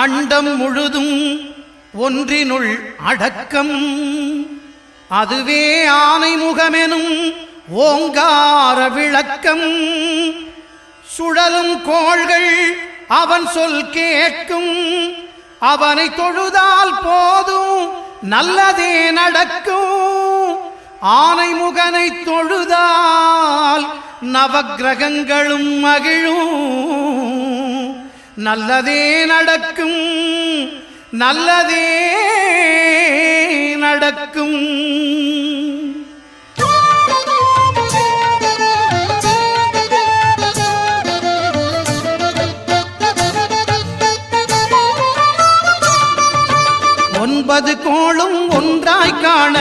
அண்டம் முழுதும் ஒன்றினுள் அடக்கம். அதுவே ஆனை முகமெனும் ஓங்கார விளக்கம். சுழலும் கோள்கள் அவன் சொல் கேட்கும். அவனை தொழுதால் போதும் நல்லதே நடக்கும். ஆனை முகனை தொழுதால் நவக்கிரகங்களும் மகிழும். நல்லதே நடக்கும், நல்லதே நடக்கும். ஒன்பது கோளும் ஒன்றாய் காண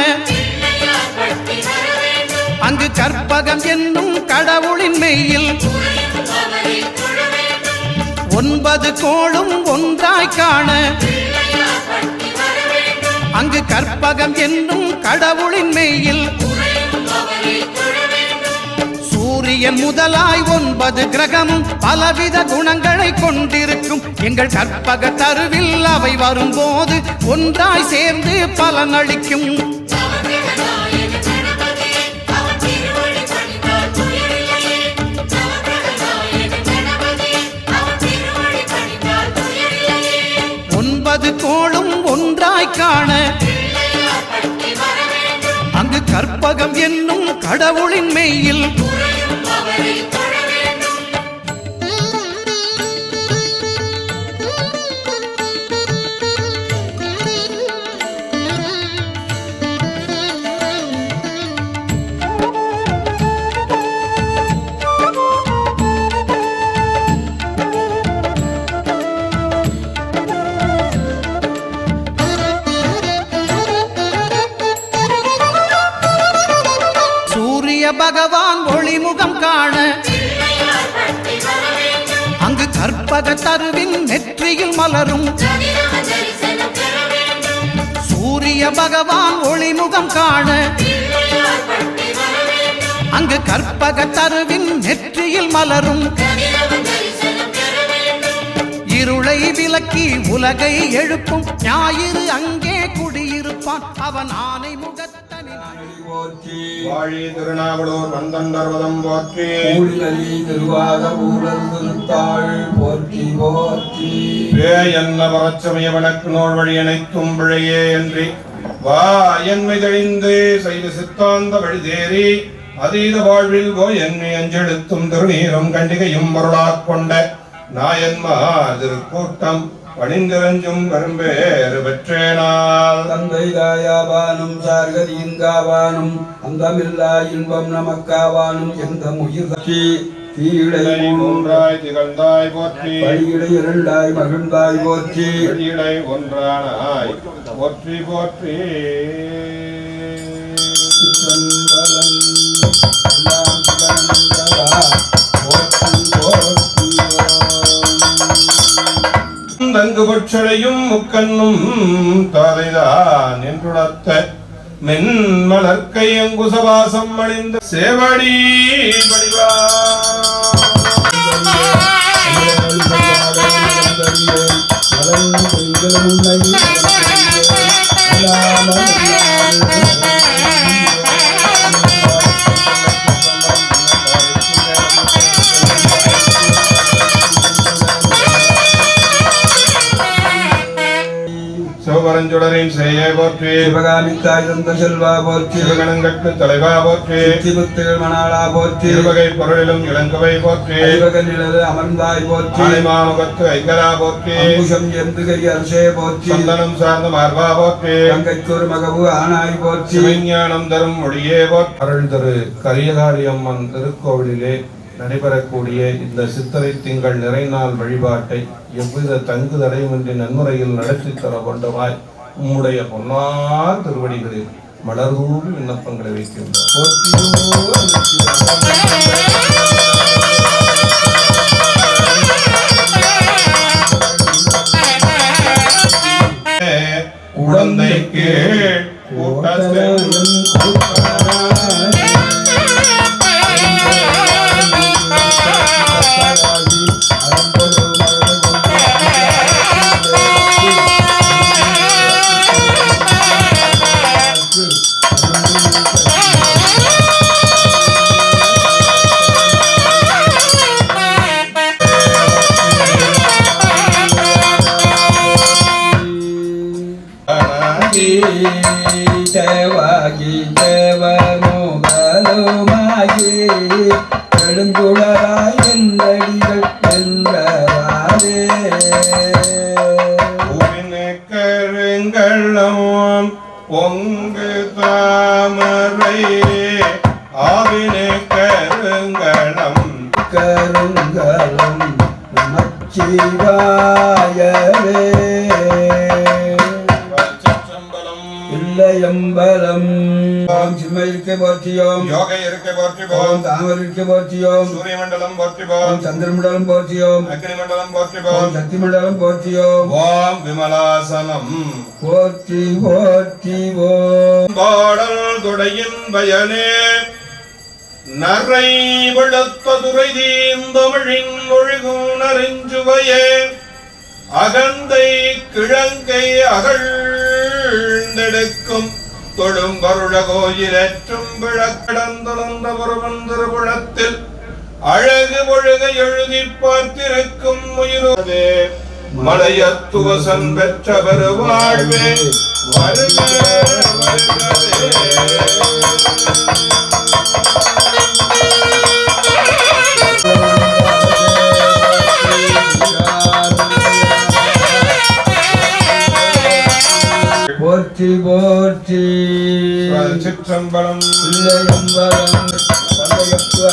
அங்கு கற்பகம் என்னும் கடவுளின் மெய்யில். ஒன்பது கோளும் ஒன்றாய் காண அங்கு கற்பகம் என்னும் கடவுளின் மெய்யில். சூரியன் முதலாய் 9 கிரகமும் பலவித குணங்களை கொண்டிருக்கும். எங்கள் கற்பக தருவில் அவை வரும்போது ஒன்றாய் சேர்ந்து பலனளிக்கும். கோளும் ஒன்றாய் காண அங்கு கற்பகம் என்னும் கடவுளின் மெய்யில். பகவான் ஒளிமுகம் காண அங்கு கற்பக தருவின் நெற்றியில் மலரும். சூரிய பகவான் ஒளிமுகம் காண அங்கு கற்பக தருவின் நெற்றியில் மலரும். இருளை விலக்கி உலகை எழுப்பும் ஞாயிறு அங்கே குடியிருப்பான். அவன் ஆனை முகத்தனி வாழி திருநாவலூர் வந்தண்டர்வதம் போற்றி. திருவாத ஊழல் திருத்தாள் போற்றி போற்றி. என்ன பரச்சமய வழக்கு நோள் வழி அனைத்தும் பிழையே என்று வா என்மை தெளிந்து செய்து சித்தாந்த வழிதேறி அதீத வாழ்வில் ஓ என்னை அஞ்செழுத்தும் திருநீரும் கண்டிகையும் பொருளாக் கொண்ட நாயன்மா திருக்கூட்டம் பணிந்திரஞ்சும் பெரும்பேறு பெற்றேனால். தந்தை தாயாவானும் சார்கதியின் காவானும் அந்தமில்லா இன்பம் நமக்காவானும் எந்த உயிர் தீயிடை ஒன்றாய் திகழ்ந்தாய் போற்றி. படியிடை இரண்டாய் மகிழ்ந்தாய் போற்றி. படியிடை ஒன்றானாய் போற்றி போற்றி. தங்கு பட்சளையும் முக்கண்ணும் தாதைதான் என்றுணர்த்த மென்மலர்க்கை அங்குசவாசம் அணிந்த சேவடி படிவா. சிவபரஞ்சுடரின் செய்யை போற்றி. சிவகாமித்தாய் தந்த செல்வா போற்றி. சிவகணங்கட்கு தலைவா போற்றி. சிவத்திகள் மணாளா போற்றி. இருவகை பொருளிலும் இளங்கவை போற்றி. நிழல் அமர்ந்தாய் போற்றி. மாமுகத்து ஐங்கரா போற்றி. அங்குஷம் எந்துகை அரசே போற்றி. சந்தனம் சார்ந்த மார்பா போற்றி. கங்கைக்கொரு மகவு ஆனாய் போற்றி. விஞ்ஞானம் தரும் மொழியே போற்றி. அருள் திரு கரியகாரி அம்மன் திருக்கோவிலிலே நடைபெறக்கூடிய இந்த சித்திரை திங்கள் நிறைநாள் வழிபாட்டை எவ்வித தங்கு தடையுமின்றி நன்முறையில் நடத்தி தர கொண்டவாய் உம்முடைய பொன்னார் திருவடிகளில் மலர்தூவி விண்ணப்பங்களை வைக்கின்றோம். குழந்தைக்கு தேவர் மோகலுமாகி எழுங்குளராய் வெந்தடிகள் வென்றவாரே கருங்கள்ளம் பொங்கு தாமரை ஆவினு கருங்கலம் கருங்கலம் நமச்சிவாயவே இல்லையம்பலம் சிம்மையிருக்க போற்றியோம் யோக இருக்க போற்றிவோம் தாமரிக்க போற்றியோம் சூரிய மண்டலம் போற்றிவோம் சந்திரமண்டலம் போற்றியோம் அக்னி மண்டலம் போற்றிவோம் சக்தி மண்டலம் போற்றியோம் ஓம் விமலாசனம் போற்றி போற்றி ஓம் பாடல் துடையின் பயனே நரை விழுத்த துறை தீந்தமிழின் ஒழுகும் நெருஞ்சுவையே அகந்தை கிழங்கை அகழ்ந்தெடுக்கும் தொடும் வருட கோயிலேற்றும் விழக்கடந்தளந்த ஒருவன் திருபுழத்தில் அழகு ஒழுக எழுதி பார்த்திருக்கும் உயிரோதே மலையத்துவசன் பெற்ற பெருவாழ்வே வருக வருகவே போற்றி போற்றி சிற்றம்பலம் இல்லையம்பலம் பந்தயத்து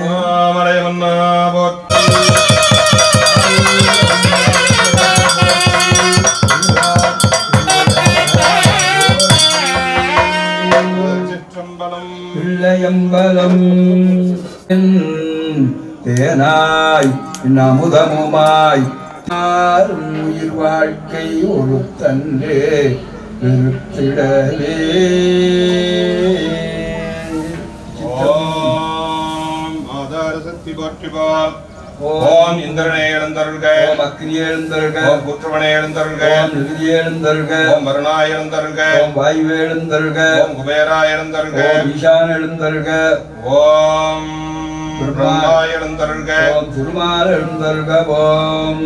மாமலை மன்னா போற்றி சிற்றம்பலம் இல்லையம்பலம் தேனாய் அமுதமுமாய் உயிர் வாழ்க்கை ஒரு தன்றே இருத்திடலே ஓம் ஆதார சக்தி போற்றிவார் ஓம் இந்திரனை எழுந்தருள்க ஓம் அக்னி எழுந்தருள்க ஓம் புற்றுவனை எழுந்தருள்க ஓம் நிதி எழுந்தருள்க ஓம் வருணாய் எழுந்தருள்க ஓம் வாயு எழுந்தருள்க ஓம் குபேராய் எழுந்தருள்க ஓம் ஈசான் எழுந்தருள்க ஓம் பிரம்மாய் எழுந்தருள்க ஓம் திருமால் எழுந்தருள்க ஓம்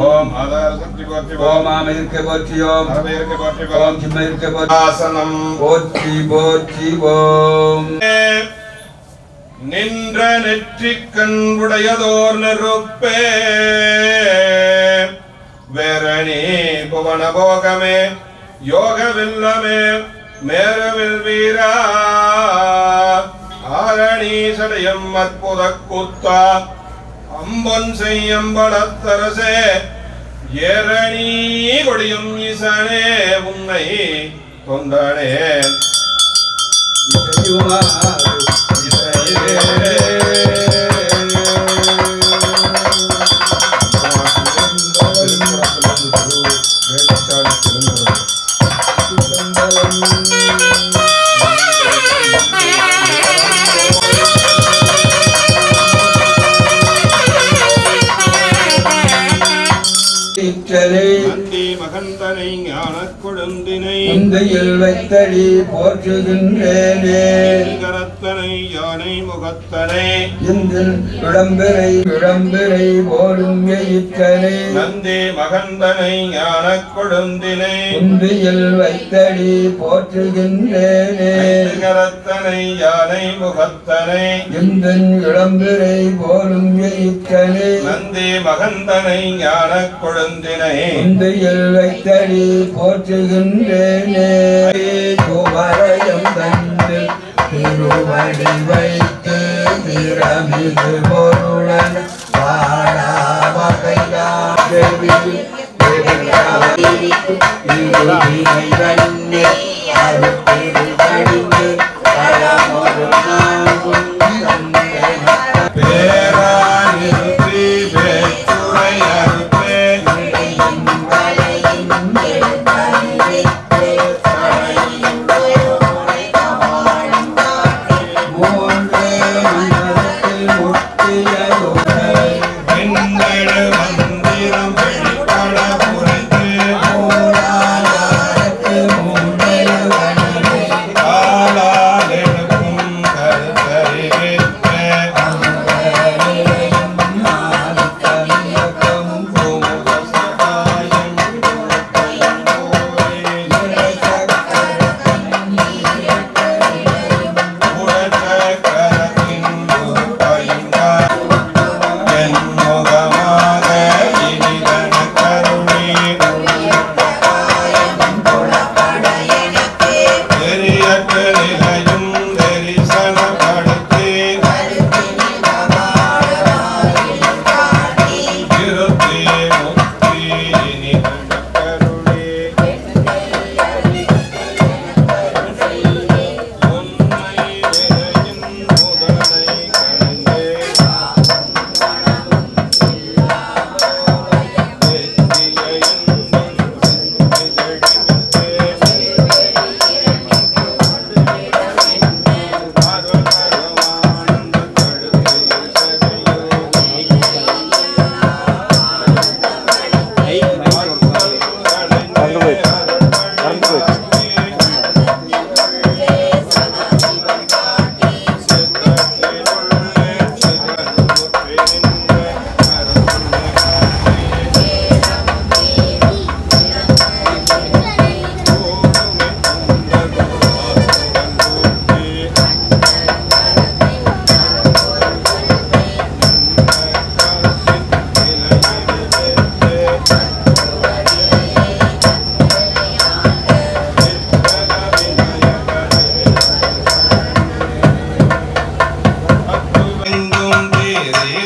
ஓம் ஆதார சக்தி போற்றிவோம் ஓம் ஆமையிருக்க போற்றியோம் அரபேருக்க போற்றிவோம் ஓம் சிம்மையிருக்க போற்றி ஆசனம் போற்றி போற்றி ஓம் நின்ற நெற்றிக் கண் உடையதோர் நெருப்பே வேரணி புவன போகமே யோக வில்லமே மேருவில் வீரா ஆரணி சடையம் அற்புத கூத்தா அம்பொன் செய்யம்பலத்தரசே ஏரணி கொடியும் ஈசனே உன்னை தொண்டனே நந்தி மகந்தனை ஞானக் கொழுந்தினை முந்தையில் வைத்தடி போற்றுகின்றேனே கரத்தனை யானை முகத்தனை இந்தில் விளம்பிரை போலும் எயிற்றனை நந்தி மகந்தனை ஞானக் கொழுந்தினை முந்தையில் வைத்தடி போற்றுகின்றேனே கரத்தனை யானை முகத்தனை இந்தின் விளம்பிரை போலும் எயிற்றனை நந்தி மகந்தனை ஞானக் கொழுந்தினை முந்தையில் வைத்தடி போற்றுகின்றேனே குமரையும் தந்து திருவடி வைத்து திறமிது பொருளன் பாடா வகையாவி பேரானிருத்தி பேச்சுரை அறுப்பே மந்திரம்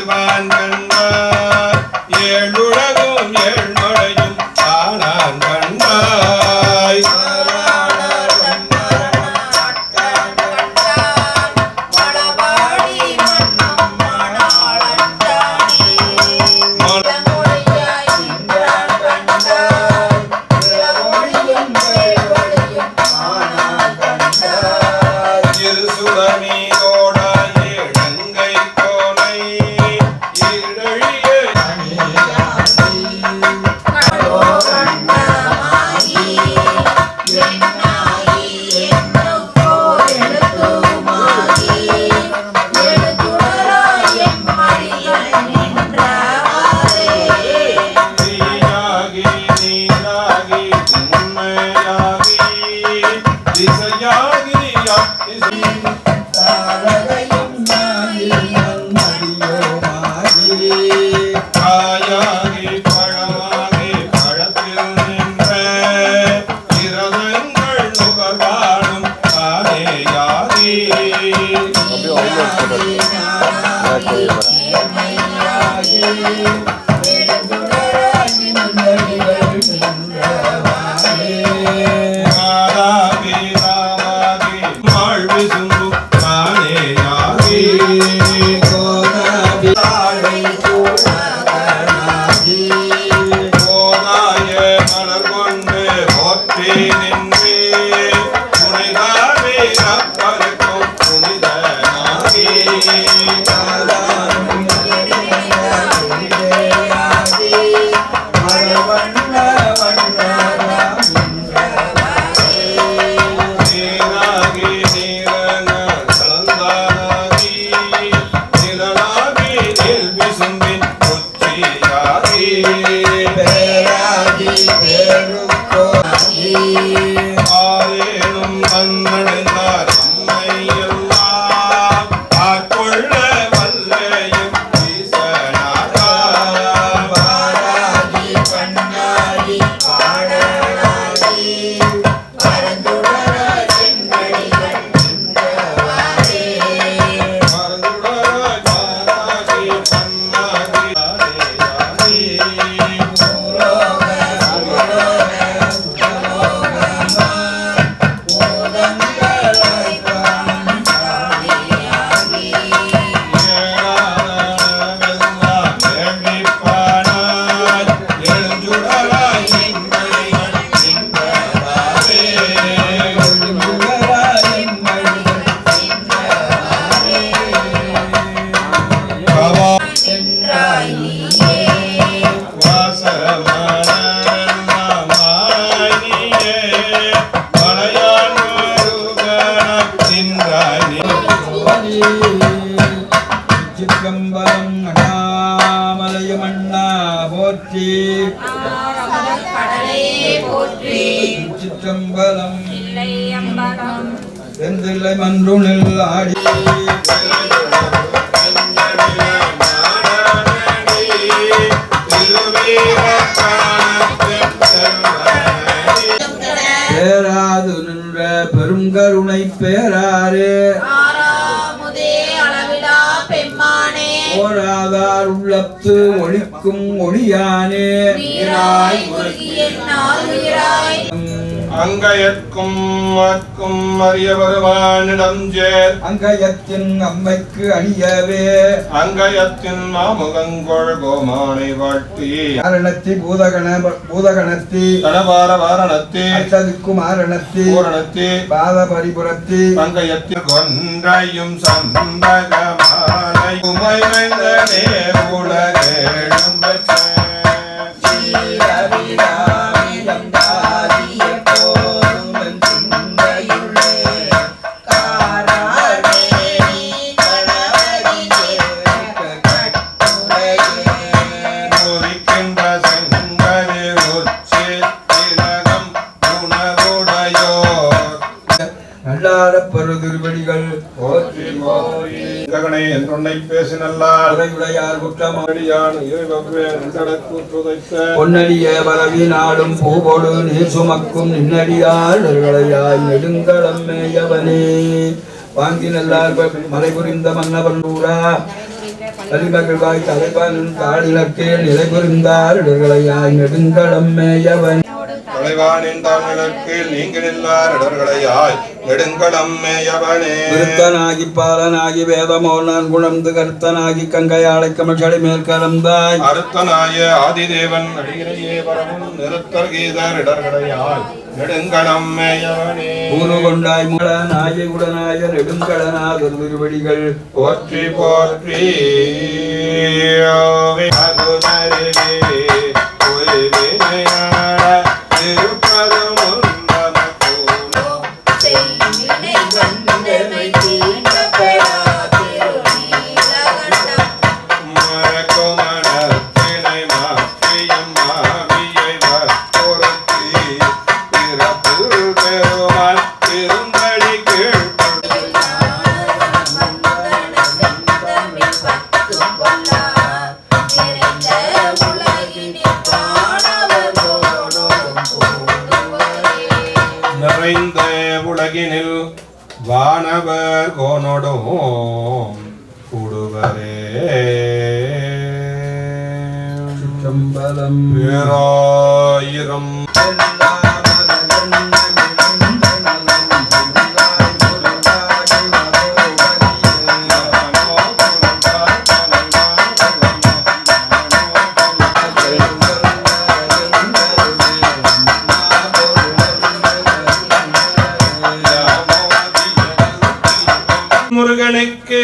அறிவான் கண்டாய் ஏழுலகும் ஏழ்மழையும் ஆனான் கண்டாய் மன்றுணில் ஆடி பேராது நின்ற பெருங்கருணை பேராறு ஓராதார் உள்ளத்து ஒளிக்கும் ஒளியானே அங்கயற்கும் அக்கும் அறிய வருவானிடம் சேர் அங்கயத்தின் அம்மைக்கு அணியவே அங்கயத்தின் மாமுகங்கொள் கோமானை வாழ்த்தி காரணத்தி பூதகணத்தி கடபார வாரணத்தி அச்சதிக்குமாரணத்தி பூரணத்தி பாத பரிபுரத்தி அங்கயத்தில் கொன்றையும் சந்தகமாலை உமைந்தனே உலகேழும் பெற்ற திருவடிகள் என்னை பேசினார் பொன்னடிய பரவி நாடும் பூபொடு நீர் சுமக்கும் நின்னடியார் நெருங்களையாய் நெடுங்களம் மேயவனே வாங்கி நல்லார் மறை புரிந்த மன்னவன் ஊரா அலிமகிழ்வாய் தலைவன் தாளிலக்கீழ் நிலை புரிந்தார் இடர்களையாய் நெடுங்களம் மேயவன் தலைவானின் தாழ்நிலக்கீழ் நீங்கினில்லார் இடர்களையாய் நெடுங்களம் மேயவனே விருத்தனாகி பாலனாகி வேதமோனான் குணம்து கருத்தனாகி கங்கையாளை கமழ்களை மேல் கலந்தாய் அருத்தனாய ஆதிதேவன் அடிகிறையே வரவும் நிறுத்தர் கீதர் இடர்களையாய் நெடுங்களம் மேயவனே ஊரு கொண்டாய் மூலனாய குடனாய நெடுங்களனாதர் திருவடிகள் போற்றி போற்றி அகுதரிலே பொய்வினையாட திருப்பதமும் நமக்கூனோ மரக்குமணத்தினை மாற்றியம் மாவியை பொருத்தி பிறப்பில் பெருமாள் திருந்தடி கீழ்ப்பொழு நிறைந்த உலகினில் வானவர் கோனோடும் கூடுவரே சம்பலம் பேராயிரம் முருகனுக்கு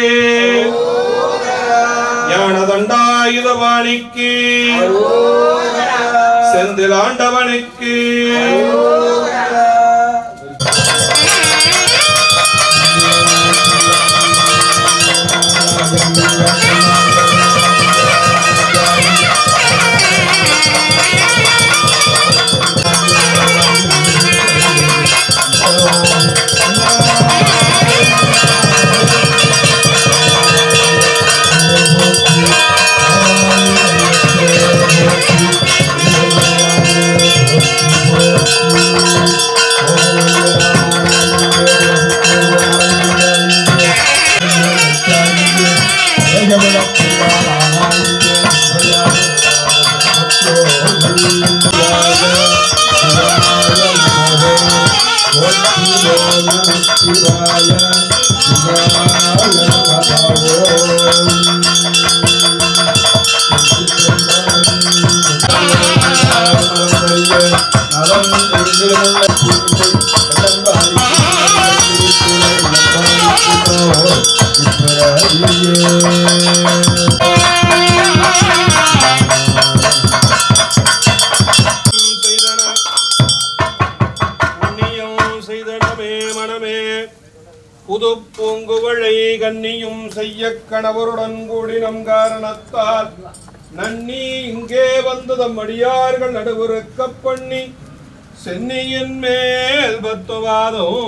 ஞானதண்டாயுதபாணிக்கு செந்திலாண்டவனுக்கு புது பூங்குவழை கன்னியும் செய்ய கணவருடன் கூடினம் காரணத்தால் நன்னி இங்கே வந்து தம் அடியார்கள் நடுவுறுக்க பண்ணி சென்னியின் மேல் பத்துவாதம்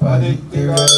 பதித்திவர்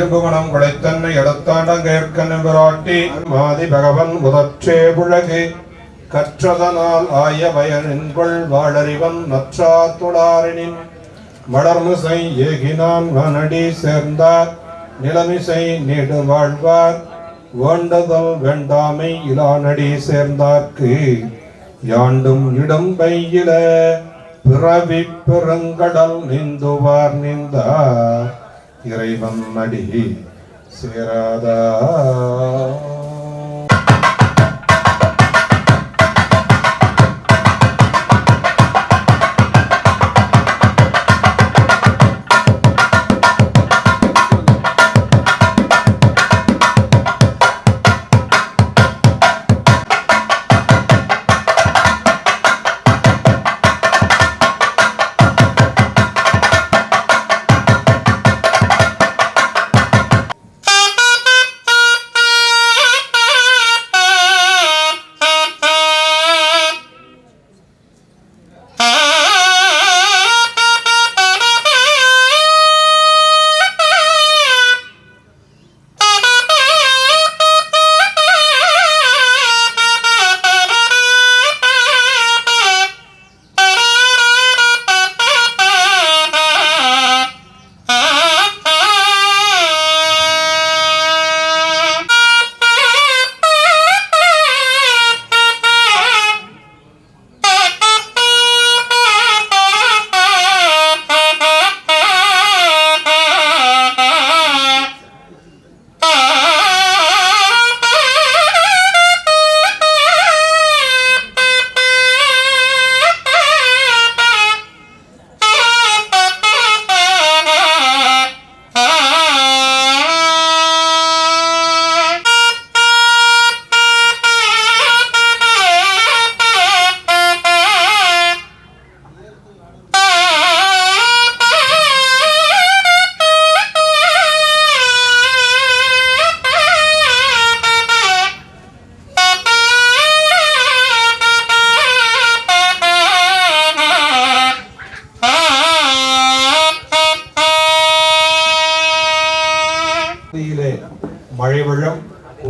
இருபுவனம் குடைத்தன்னை எடுத்தாண்டங்கேற்கன விராட்டி மாதி பகவன் முதற்றே புழகு கற்றதனால் ஆய பயனின்கொள் வாழறிவன் நற்றா துளாரினின் மலர்மிசை ஏகினான் வனடி சேர்ந்தார் நிலமிசை நீடு வாழ்வார் வேண்டுதல் வேண்டாமை இலானடி சேர்ந்தார்க்கு யாண்டும் இடம் பையில பிறவி பெருங்கடல் நீந்துவார் நீந்தார் இறைவன் அடி சேராதா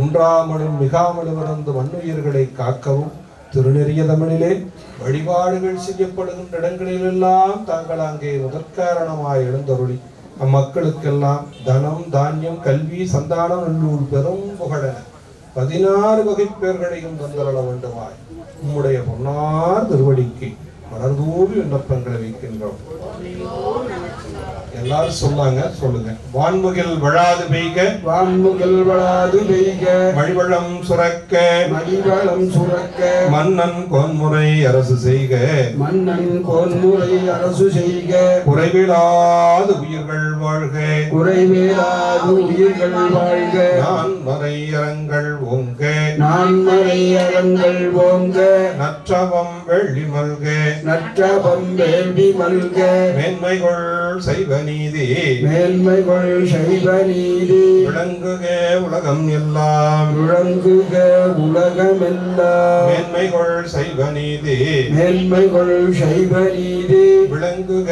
குன்றாமலும் மிகாமலும் இருந்து மண்ணுயிர்களை காக்கவும் திருநெறிய தமிழிலே வழிபாடுகள் செய்யப்படுகின்ற இடங்களிலெல்லாம் தாங்கள் அங்கே முதற்காரணமாய் எழுந்தருளி அம்மக்களுக்கெல்லாம் தனம் தானியம் கல்வி சந்தானம் நல்லூர் பெரும் புகழென 16 வகை பேர்களையும் தந்தரள வேண்டுமாய் உம்முடைய பொன்னார் திருவடிக்கு மலர்தூவி விண்ணப்பங்களை வைக்கின்றோம். எல்லாரும் சொன்னாங்க, சொல்லுங்க. வான்முகில் வழாது பெய்க, வான்முகில் வளாது பெய்க, மழிவளம் சுரக்க, மணிவளம் சுரக்க, மன்னன் கோன்முறை அரசு செய்க, மன்னன் கோன்முறை அரசு செய்க, குறைவிலாது உயிர்கள் வாழ்க, குறைவேலாது உயிர்கள் வாழ்க, நான் மறை அறங்கள் ஓங்க, நான்மறை அறங்கள் ஓங்க, நற்றவம் வெள்ளி மல்க, நற்றபம் வேள்வி மல்க, மேன்மைகள் செய்வ நீதி, மேன்மைகள் சைவ நீதி, விளங்குக உலகம் எல்லாம், விளங்குக உலகமெல்லாம், மேன்மைகள் செய்வ நீதி, மேன்மைகள் சைவ நீதி, விளங்குக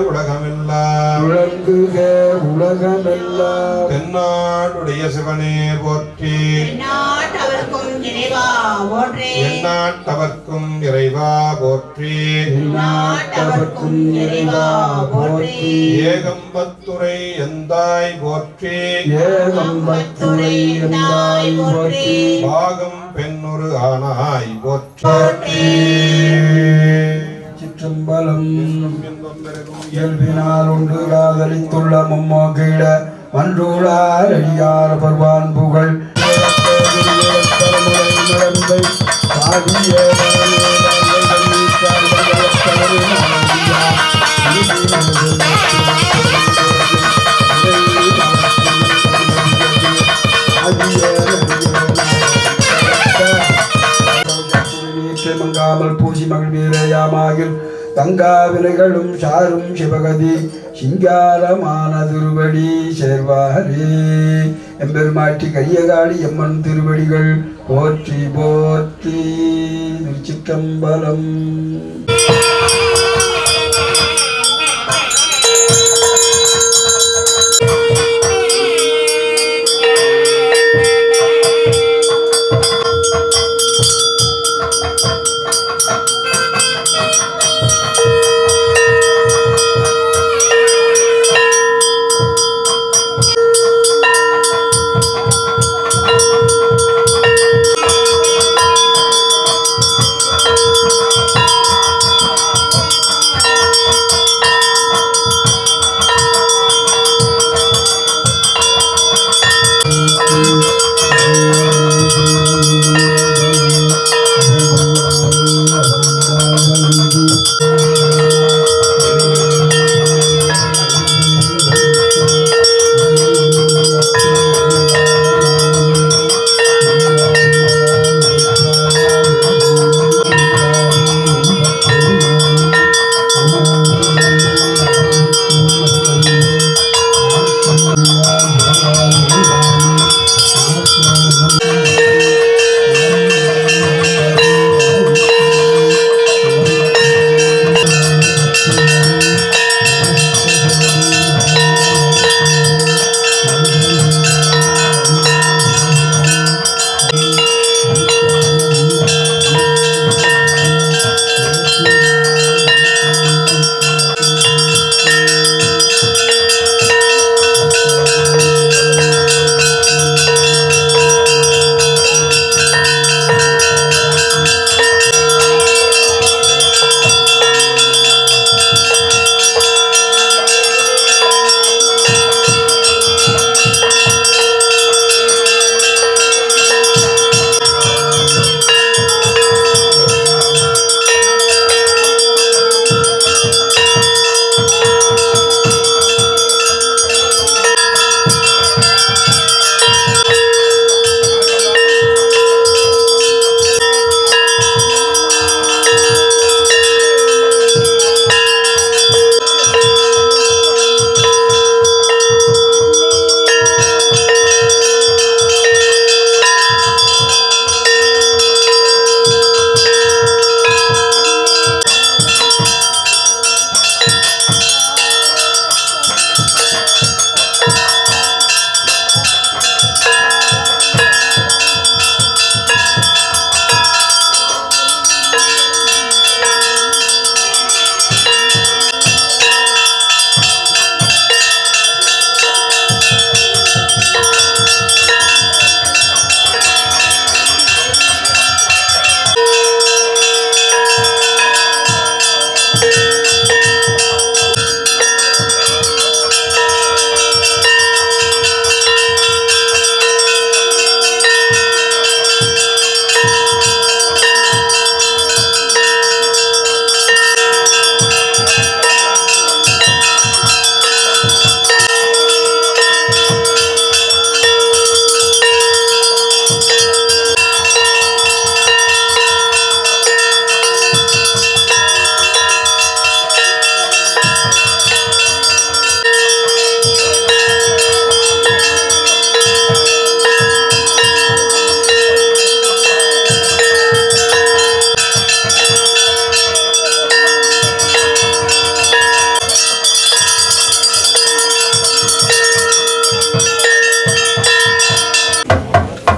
உலகமெல்லாம், விளங்குக உலகமெல்லாம். தென்னாடுடைய சிவனே போற்றி, எந்நாட்டவர்க்கும் இறைவா போற்றி, எந்நாட்டவர்க்கும் இறைவா போற்றி, எந்நாட்டவர்க்கும் இறைவா போற்றி, ஏகம்பத்துரை எந்தாய் போற்றி, ஏகம்பத்துரை எந்தாய் போற்றி, பாகம் பெண்ணொரு ஆனாய் போற்றி. சிற்றம்பலம் இயல்பினால் ஒன்று காதலித்துள்ள மும்மோகிட மன்றூளார் அடியார் பர்வான் புகழ் மங்காமல் பூசி மகிழ்வீரையாமாயில் தங்கா வினைகளும் சாரும் சிவகதி சிங்காரமான திருவடி சேர்வாரே. எம்பெருமாட்டி கையகாளி எம்மன் திருவடிகள் போற்றி போற்றி. திருச்சிற்றம்பலம்.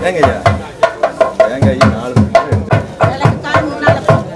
விளக்குக்கால் முன்னால போங்க.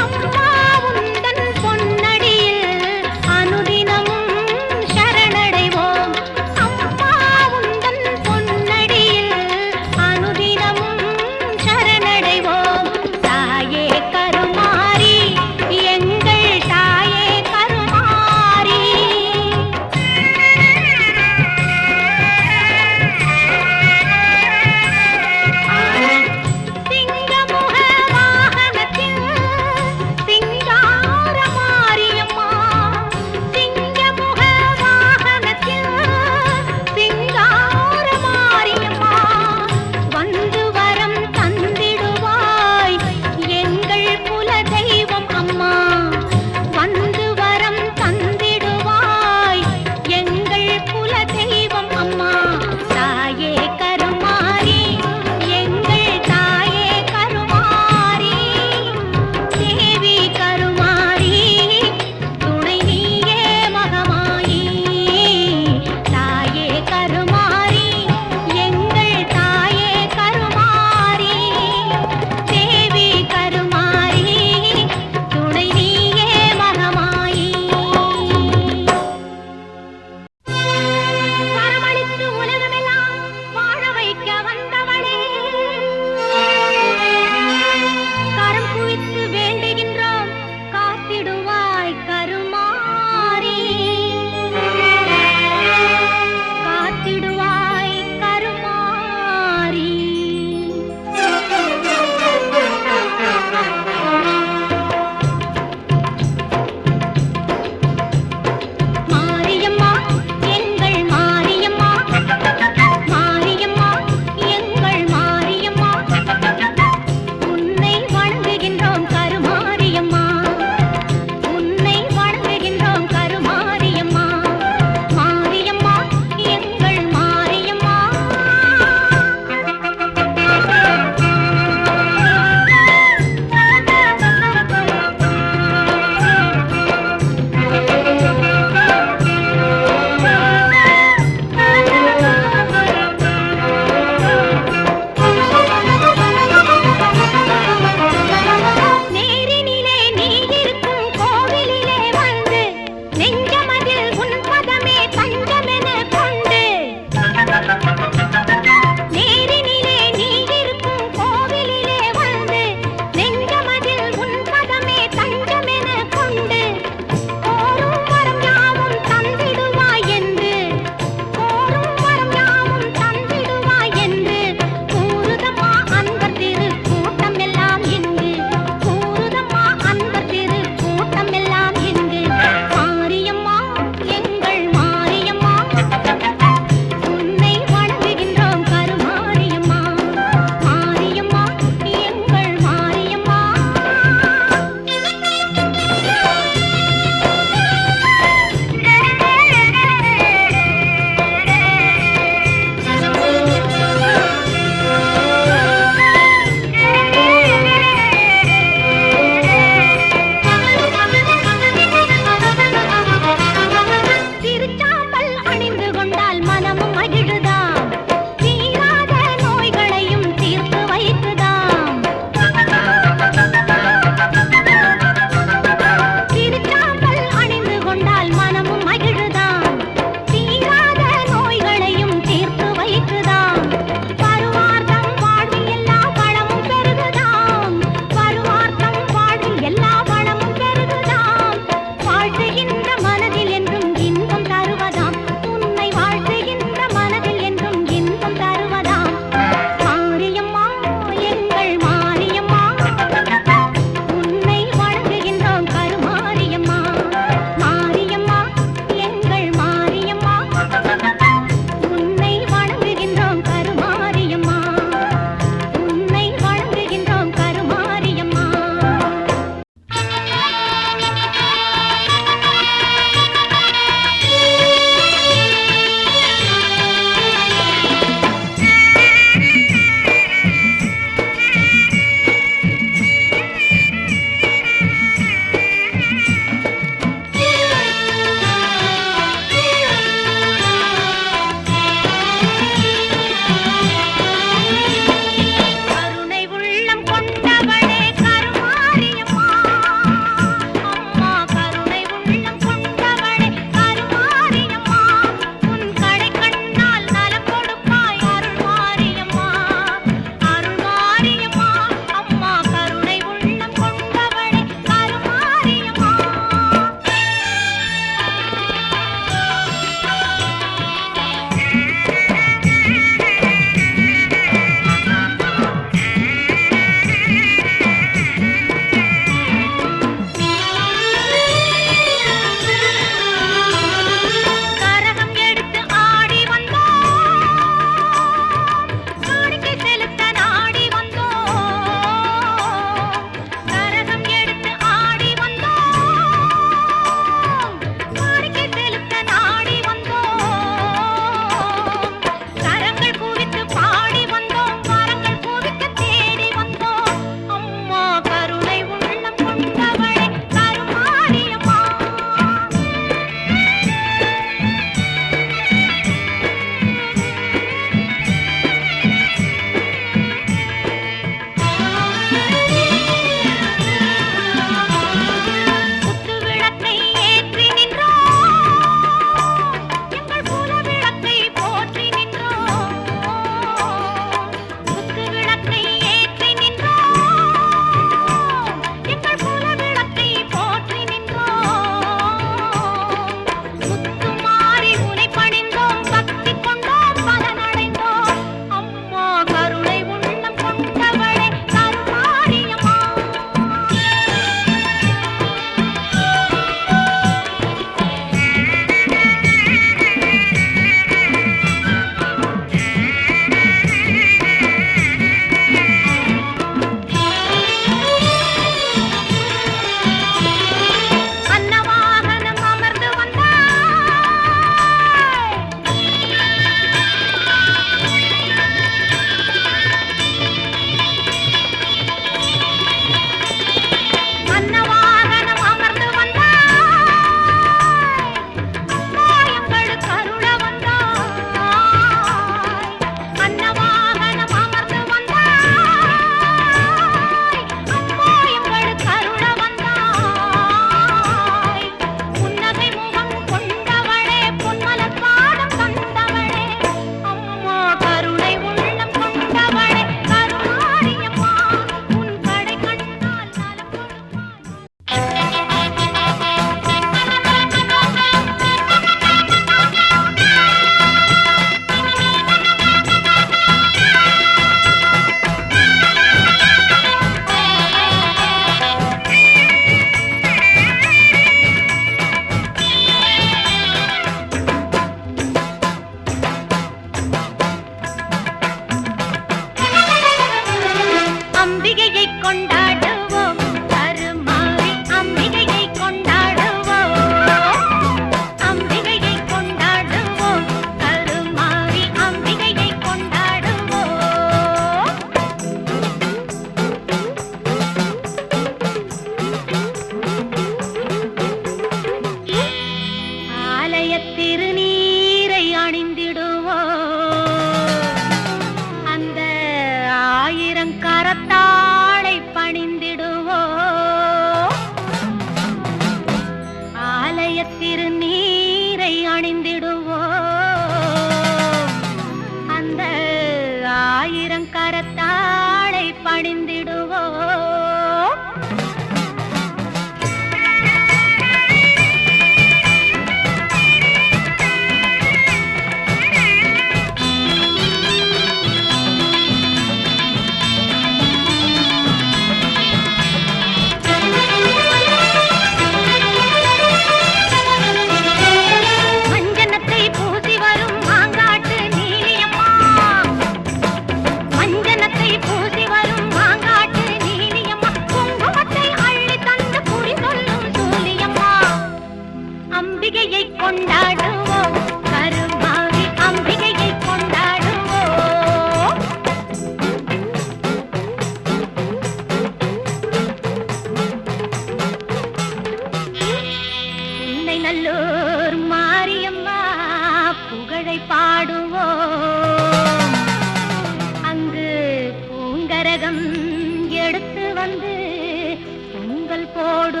போடு